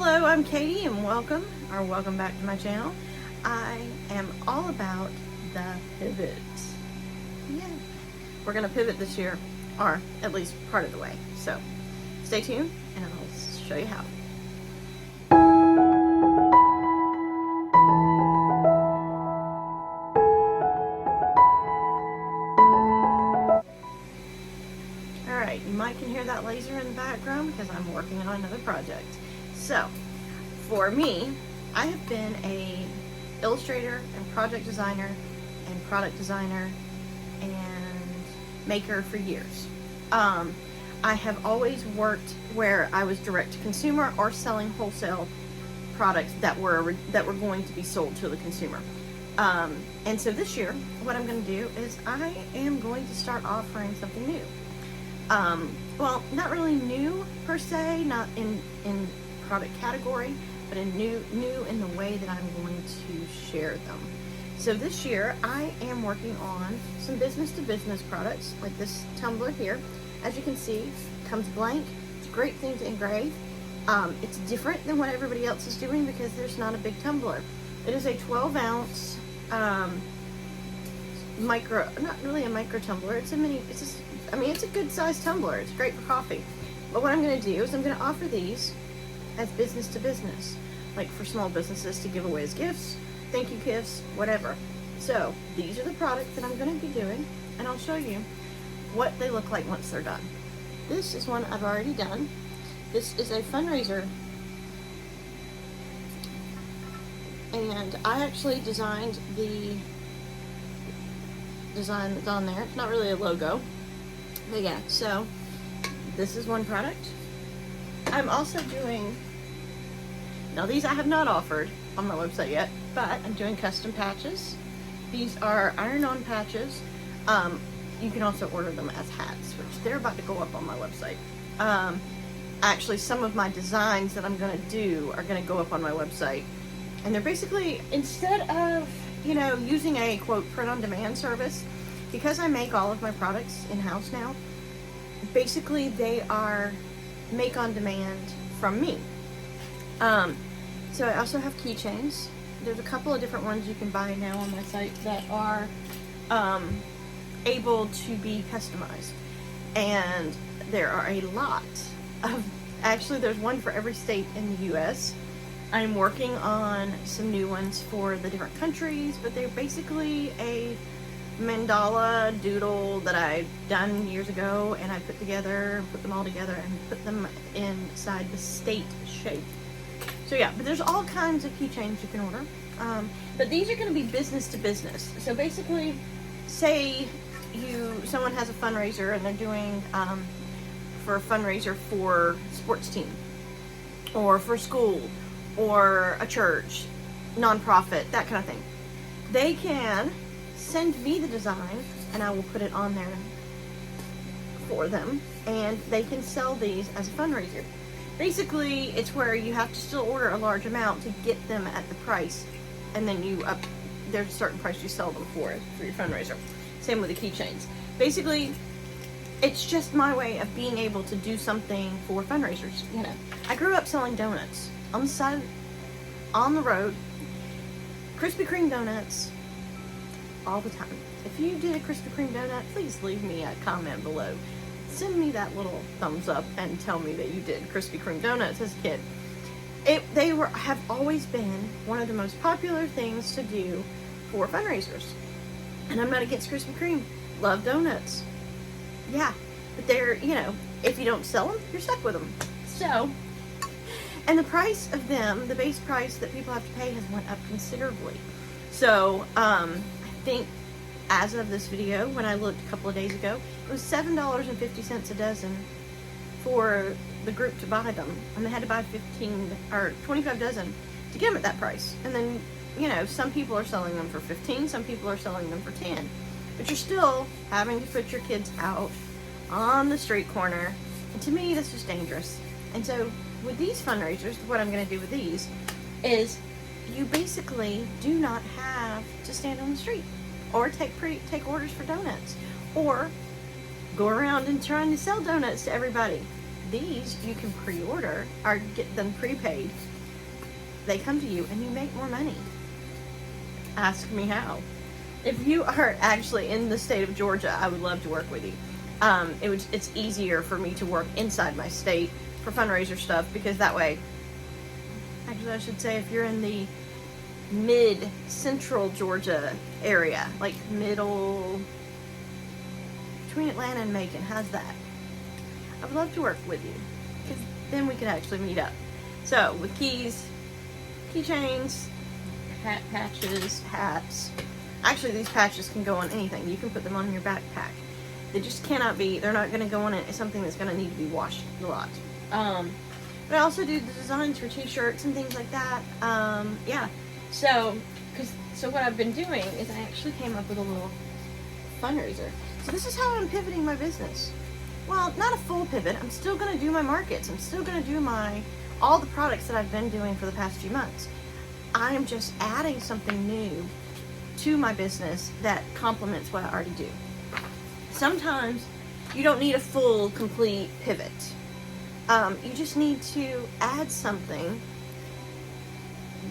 Hello, I'm Katie and welcome back to my channel. I am all about the pivot. Yeah, we're gonna pivot this year, or at least part of the way. So stay tuned and I'll show you how. Alright, you might can hear that laser in the background because I'm working on another project. So, for me, I have been a illustrator and project designer and product designer and maker for years. I have always worked where I was direct to consumer or selling wholesale products that were going to be sold to the consumer. And so this year, what I'm going to do is I am going to start offering something new. Well, not really new per se, not in product category, but in new in the way that I'm going to share them. So this year I am working on some business to business products like this tumbler here. As you can see, it comes blank. It's a great thing to engrave. It's different than what everybody else is doing because there's not a big tumbler. It is a 12-ounce not really a micro tumbler. It's a mini. It's a good sized tumbler. It's great for coffee. But what I'm going to do is I'm going to offer these as business to business, like for small businesses to give away as gifts, thank you gifts, whatever. So these are the products that I'm going to be doing, and I'll show you what they look like once they're done. This is one I've already done. This is a fundraiser, and I actually designed the design that's on there. It's not really a logo, but yeah, so this is one product. I'm also doing, now these I have not offered on my website yet, but I'm doing custom patches. These are iron-on patches. You can also order them as hats, which they're about to go up on my website. Actually, some of my designs that I'm going to do are going to go up on my website. And they're basically, instead of, using a, quote, print-on-demand service, because I make all of my products in-house now, basically they are make-on-demand from me. So I also have keychains. There's a couple of different ones you can buy now on my site that are able to be customized. And there are a lot of, actually there's one for every state in the US. I'm working on some new ones for the different countries, but they're basically a mandala doodle that I've done years ago, and I put them all together and put them inside the state shape. So yeah, but there's all kinds of keychains you can order. But these are going to be business to business. So basically, say someone has a fundraiser and they're doing for a fundraiser for a sports team, or for school, or a church, nonprofit, that kind of thing. They can send me the design and I will put it on there for them, and they can sell these as a fundraiser. Basically, it's where you have to still order a large amount to get them at the price, and then there's a certain price you sell them for your fundraiser. Same with the keychains. Basically, it's just my way of being able to do something for fundraisers. I grew up selling donuts on the side, on the road, Krispy Kreme donuts all the time. If you did a Krispy Kreme donut, please leave me a comment below. Send me that little thumbs up and tell me that you did Krispy Kreme donuts as a kid. They have always been one of the most popular things to do for fundraisers. And I'm not against Krispy Kreme. Love donuts. Yeah, but they're, if you don't sell them, you're stuck with them. So, and the price of them, the base price that people have to pay, has went up considerably. So, I think as of this video, when I looked a couple of days ago, it was $7.50 a dozen for the group to buy them. And they had to buy 15 or 25 dozen to get them at that price. And then, some people are selling them for 15, some people are selling them for 10. But you're still having to put your kids out on the street corner. And to me, that's just dangerous. And so with these fundraisers, what I'm going to do with these is you basically do not have to stand on the street or take orders for donuts or go around and trying to sell donuts to everybody. these you can pre-order or get them prepaid. They come to you and you make more money. Ask me how. If you are actually in the state of Georgia, I would love to work with you. It's easier for me to work inside my state for fundraiser stuff, because that way, actually I should say, if you're in the mid-central Georgia area, like middle, between Atlanta and Macon, how's that? I would love to work with you, because then we could actually meet up. So, with keys, keychains, hat patches, hats. Actually, these patches can go on anything. You can put them on your backpack. They just cannot be, they're not going to go on something that's going to need to be washed a lot. But I also do the designs for t-shirts and things like that. Yeah. So what I've been doing is I actually came up with a little fundraiser. So this is how I'm pivoting my business. Well, not a full pivot. I'm still going to do my markets. I'm still going to do all the products that I've been doing for the past few months. I am just adding something new to my business that complements what I already do. Sometimes you don't need a full, complete pivot. You just need to add something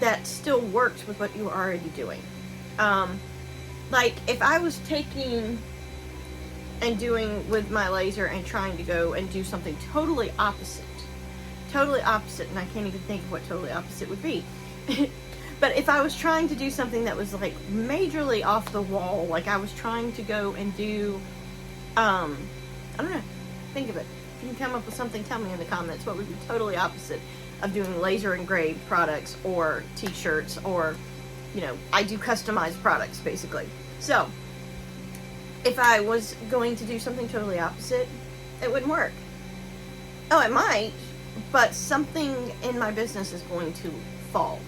that still works with what you are already doing. Like if I was taking and doing with my laser and trying to go and do something totally opposite, and I can't even think of what totally opposite would be. But if I was trying to do something that was like majorly off the wall, like I was trying to go and do, I don't know, think of it. If you can come up with something, tell me in the comments what would be totally opposite of doing laser engraved products or t-shirts, or, you know, I do customized products basically. So if I was going to do something totally opposite, it wouldn't work. Oh, it might, but something in my business is going to fall.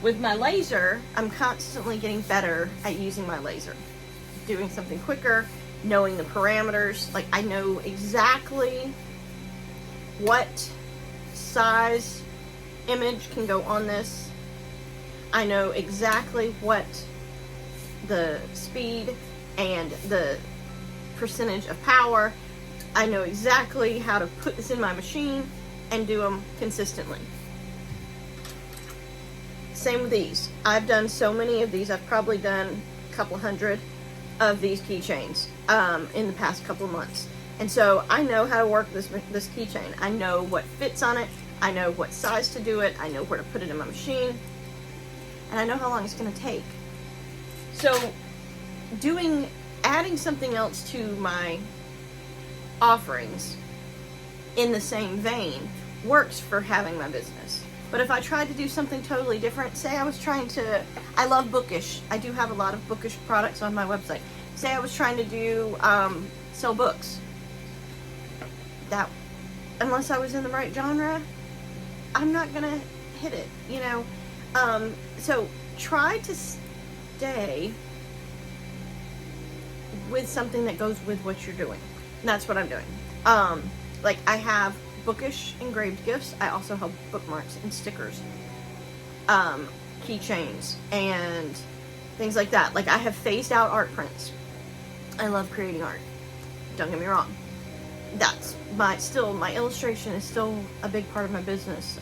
With my laser, I'm constantly getting better at using my laser. Doing something quicker, knowing the parameters. Like I know exactly what size image can go on this. I know exactly what the speed and the percentage of power. I know exactly how to put this in my machine and do them consistently. Same with these. I've done so many of these. I've probably done a couple hundred of these keychains in the past couple of months. And so I know how to work this keychain. I know what fits on it. I know what size to do it. I know where to put it in my machine. And I know how long it's going to take. So adding something else to my offerings in the same vein works for having my business. But if I tried to do something totally different, say I love bookish. I do have a lot of bookish products on my website. Say I was trying to do, sell books. That, unless I was in the right genre, I'm not gonna hit it, you know? So try to stay with something that goes with what you're doing. And that's what I'm doing. Like I have bookish engraved gifts. I also have bookmarks and stickers, keychains, and things like that. Like I have phased out art prints. I love creating art. Don't get me wrong. That's my illustration is still a big part of my business.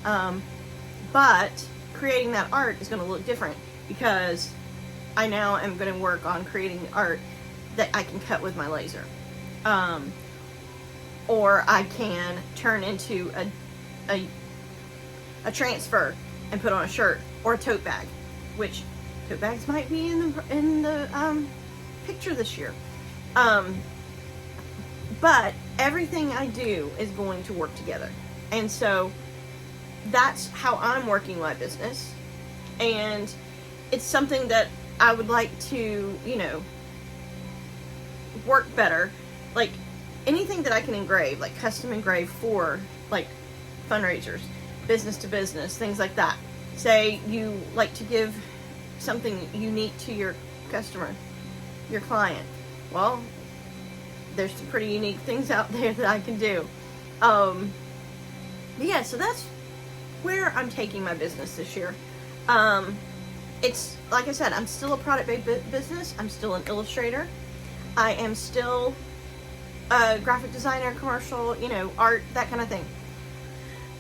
But creating that art is going to look different because I now am going to work on creating art that I can cut with my laser. Or I can turn into a transfer and put on a shirt or a tote bag, which tote bags might be in the picture this year. But everything I do is going to work together, and so that's how I'm working my business, and it's something that I would like to, you know, work better. Like anything that I can engrave, like custom engrave for like fundraisers, business to business, things like that. Say you like to give something unique to your customer, your client. Well, there's some pretty unique things out there that I can do. But yeah, so that's where I'm taking my business this year. It's like I said, I'm still a product-based business. I'm still an illustrator. I am still graphic designer, commercial, you know, art, that kind of thing.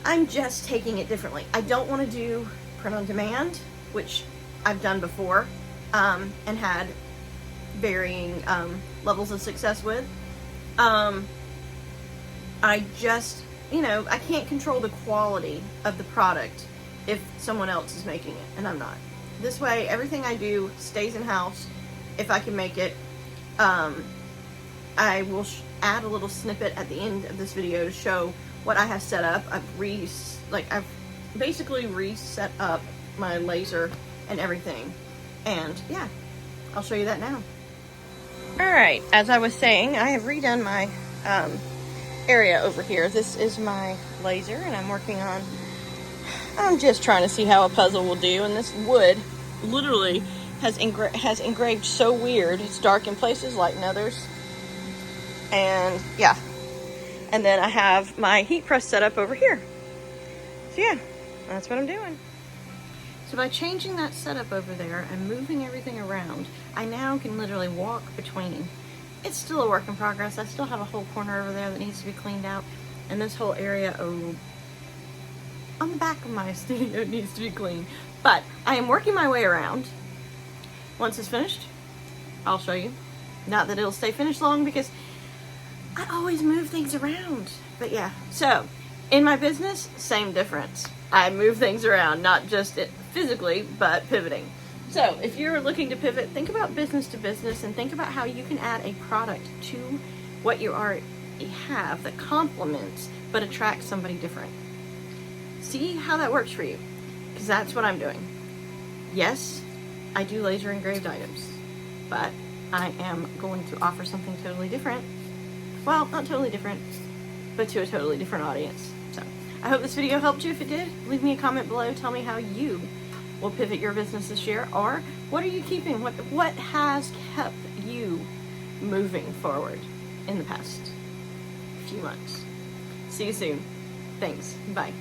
I'm just taking it differently. I don't want to do print on demand, which I've done before, and had varying levels of success with. I just, you know, I can't control the quality of the product if someone else is making it and I'm not. This way, everything I do stays in-house if I can make it. I will add a little snippet at the end of this video to show what I have set up. I've basically reset up my laser and everything. And yeah, I'll show you that now. Alright, as I was saying, I have redone my area over here. This is my laser, and I'm just trying to see how a puzzle will do, and this wood literally has engraved so weird. It's dark in places, light in others. And yeah. And then I have my heat press set up over here. So yeah, that's what I'm doing. So by changing that setup over there and moving everything around, I now can literally walk between. It's still a work in progress. I still have a whole corner over there that needs to be cleaned out. And this whole area on the back of my studio needs to be cleaned. But I am working my way around. Once it's finished, I'll show you. Not that it'll stay finished long because I always move things around. But yeah, so in my business, same difference. I move things around, not just physically, but pivoting. So if you're looking to pivot, think about business to business and think about how you can add a product to what you already have that complements but attracts somebody different. See how that works for you, because that's what I'm doing. Yes, I do laser engraved items, but I am going to offer something totally different. Well, not totally different, but to a totally different audience. So I hope this video helped you. If it did, leave me a comment below. Tell me how you will pivot your business this year, or what are you keeping? What has kept you moving forward in the past few months? See you soon. Thanks. Bye.